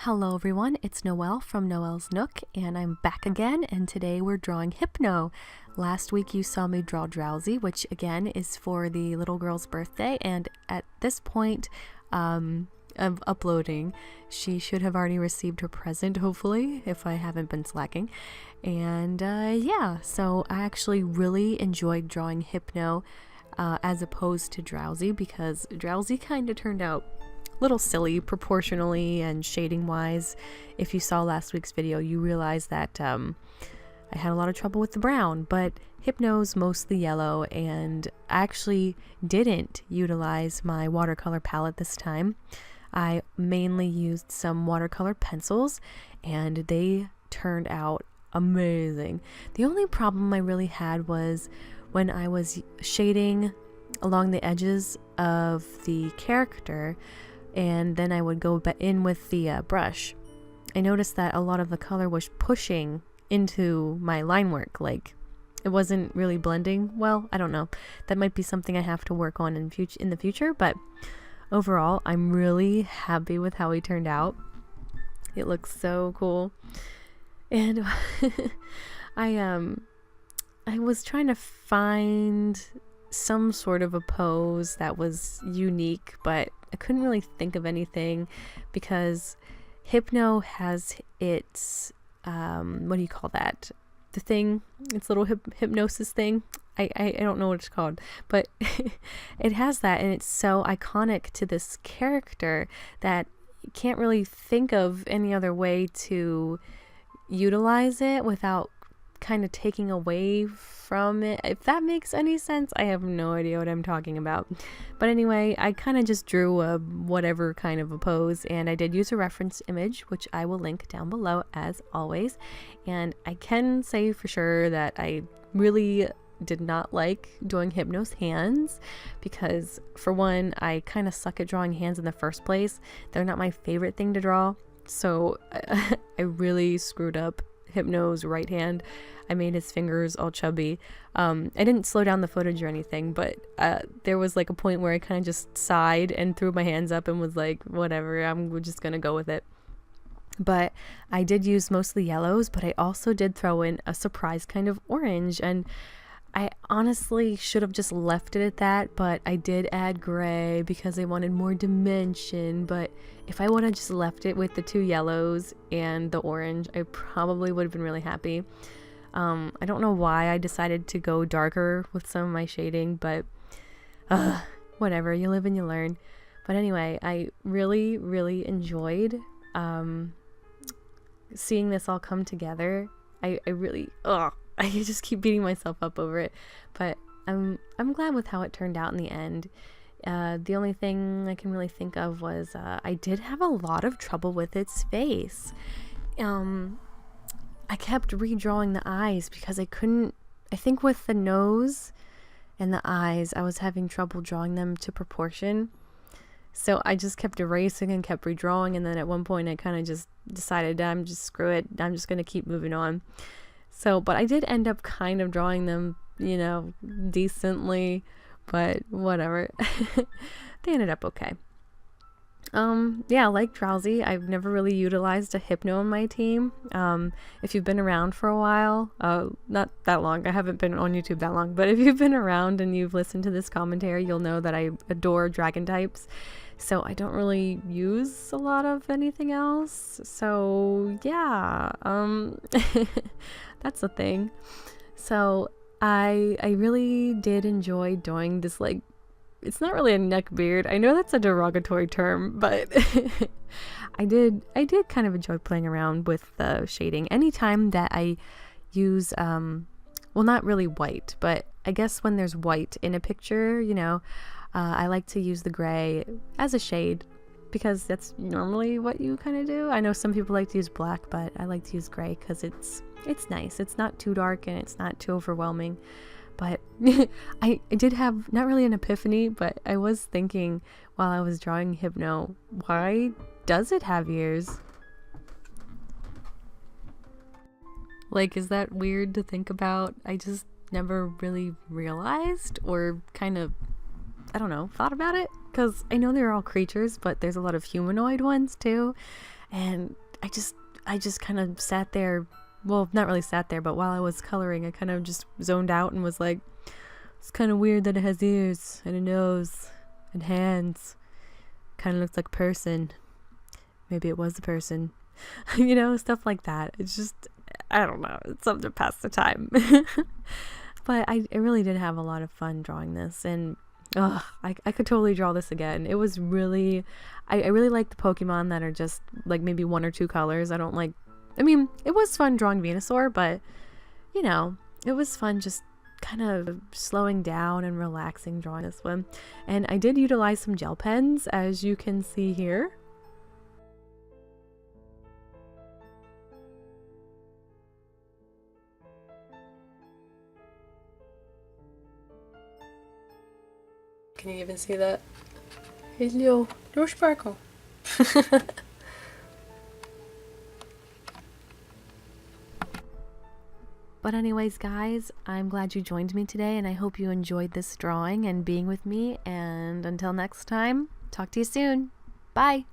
Hello everyone, it's Noel from Noel's Nook, and I'm back again, and today we're drawing Hypno. Last week you saw me draw Drowsy, which again is for the little girl's birthday, and at this point of uploading, she should have already received her present, hopefully, if I haven't been slacking. And yeah, so I actually really enjoyed drawing Hypno as opposed to Drowsy, because Drowsy kind of turned out little silly proportionally and shading wise. If you saw last week's video, you realize that I had a lot of trouble with the brown, but Hypno's mostly yellow, and I actually didn't utilize my watercolor palette this time. I mainly used some watercolor pencils, and they turned out amazing. The only problem I really had was when I was shading along the edges of the character, and then I would go in with the brush. I noticed that a lot of the color was pushing into my line work, like it wasn't really blending well. I don't know. That might be something I have to work on in the future, but overall, I'm really happy with how he turned out. It looks so cool. And I was trying to find some sort of a pose that was unique, but I couldn't really think of anything because Hypno has its what do you call that? The thing, its little hypnosis thing. I don't know what it's called, but it has that, and it's so iconic to this character that you can't really think of any other way to utilize it without kind of taking away from it, if that makes any sense. I have no idea what I'm talking about, but anyway, I kind of just drew a whatever kind of a pose, and I did use a reference image, which I will link down below as always. And I can say for sure that I really did not like doing Hypno's hands, because for one, I kind of suck at drawing hands in the first place. They're not my favorite thing to draw, so I really screwed up Hypno's right hand. I made his fingers all chubby. I didn't slow down the footage or anything, but there was like a point where I kind of just sighed and threw my hands up and was like, whatever, we're just gonna go with it. But I did use mostly yellows, but I also did throw in a surprise kind of orange, and I honestly should have just left it at that, but I did add gray because I wanted more dimension. But if I would have just left it with the two yellows and the orange, I probably would have been really happy. I don't know why I decided to go darker with some of my shading, but whatever, you live and you learn. But anyway, I really, really enjoyed seeing this all come together. I really, I just keep beating myself up over it, but I'm glad with how it turned out in the end. The only thing I can really think of was I did have a lot of trouble with its face. I kept redrawing the eyes because I think with the nose and the eyes, I was having trouble drawing them to proportion. So I just kept erasing and kept redrawing, and then at one point I kind of just decided, screw it, I'm just going to keep moving on. So, but I did end up kind of drawing them, you know, decently, but whatever. They ended up okay. Yeah, like Drowsy, I've never really utilized a Hypno in my team. If you've been around for a while, not that long, I haven't been on YouTube that long, but if you've been around and you've listened to this commentary, you'll know that I adore dragon types. So I don't really use a lot of anything else. So yeah, that's the thing. So I really did enjoy doing this, like, it's not really a neck beard. I know that's a derogatory term, but I did kind of enjoy playing around with the shading. Anytime that I use, well, not really white, but I guess when there's white in a picture, you know, I like to use the gray as a shade because that's normally what you kind of do. I know some people like to use black, but I like to use gray because it's nice. It's not too dark and it's not too overwhelming. But I did have not really an epiphany, but I was thinking while I was drawing Hypno, why does it have ears? Like, is that weird to think about? I just never really realized, or kind of, I don't know, thought about it, because I know they're all creatures, but there's a lot of humanoid ones too, and I just kind of sat there, well, not really sat there, but while I was coloring, I kind of just zoned out and was like, it's kind of weird that it has ears and a nose and hands. Kind of looks like a person. Maybe it was a person. You know, stuff like that. It's just, I don't know, it's something to pass the time. But I really did have a lot of fun drawing this, and I could totally draw this again. It was really, I really like the Pokemon that are just like maybe 1 or 2 colors. I mean, it was fun drawing Venusaur, but you know, it was fun just kind of slowing down and relaxing drawing this one. And I did utilize some gel pens, as you can see here. Can you even see that? Hello, no sparkle. But anyways, guys, I'm glad you joined me today, and I hope you enjoyed this drawing and being with me. And until next time, talk to you soon. Bye.